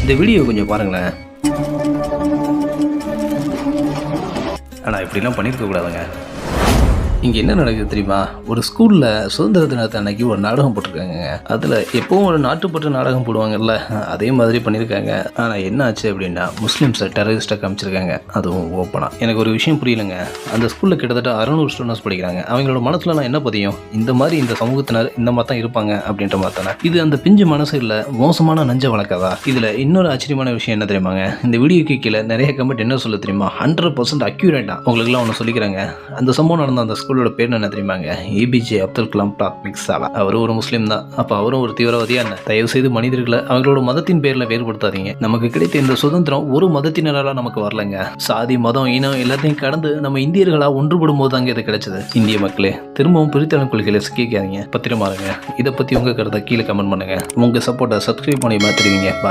இந்த வீடியோ கொஞ்சம் பாருங்களேன். ஆனால் இப்படிலாம் பண்ணியிருக்க கூடாதுங்க. இங்கே என்ன நடக்குது தெரியுமா? ஒரு ஸ்கூலில் சுதந்திர தினத்தை அன்னைக்கு ஒரு நாடகம் போட்டிருக்காங்க. அதில் எப்பவும் ஒரு நாட்டுப்பற்று நாடகம் போடுவாங்கல்ல, அதே மாதிரி பண்ணியிருக்காங்க. ஆனால் என்ன ஆச்சு அப்படின்னா முஸ்லீம்ஸை டெரரிஸ்ட்டாக காமிச்சிருக்காங்க, அதுவும் ஓப்பனாக. எனக்கு ஒரு விஷயம் புரியலைங்க. அந்த ஸ்கூலில் கிட்டத்தட்ட 600 ஸ்டூடெண்ட்ஸ் படிக்கிறாங்க. அவங்களோட மனசுலலாம் என்ன பதியும்? இந்த மாதிரி இந்த சமூகத்தினர் இந்த மாதிரி தான் இருப்பாங்க அப்படின்ற மாதிரி தானே. இது அந்த பிஞ்சு மனசு இல்லை மோசமான நஞ்ச வழக்காதா? இதில் இன்னொரு ஆச்சரியமான விஷயம் என்ன தெரியுமாங்க? இந்த வீடியோக்கு கீழே நிறைய கமெண்ட் என்ன சொல்ல தெரியுமா? 100% அக்யூரேட்டாக உங்களுக்குலாம் ஒன்று சொல்லிக்கிறாங்க. அந்த சம்பவம் நடந்த அந்த ஸ்கூலோட பேர் என்ன தெரியுமாங்க? ஏபிஜே அப்துல் கலாம் பிராத்மிக் சாலா. அவரும் ஒரு முஸ்லீம் தான். அப்போ அவரும் ஒரு தீவிரவாதியா என்ன? தயவு செய்து மனிதர்களை அவங்களோட மதத்தின் பேரில் வேறுபடுத்தாதீங்க. நமக்கு கிடைத்த இந்த சுதந்திரம் ஒரு மதத்தினரால நமக்கு வரலங்க. சாதி மதம் இனம் எல்லாத்தையும் கடந்து நம்ம இந்தியர்களா ஒன்றுபடும் போது தாங்க இது கிடைச்சது. இந்திய மக்களே, திரும்பவும் பிரித்தன கொள்கையில சிக்கிக்காதீங்க. பத்திரமா இருங்க. இதை பத்தி உங்க கருத்தை கீழே கமெண்ட் பண்ணுங்க. உங்க சப்போர்ட்டை சப்ஸ்கிரைப் பண்ணி மாத்திருவீங்க. பாய்.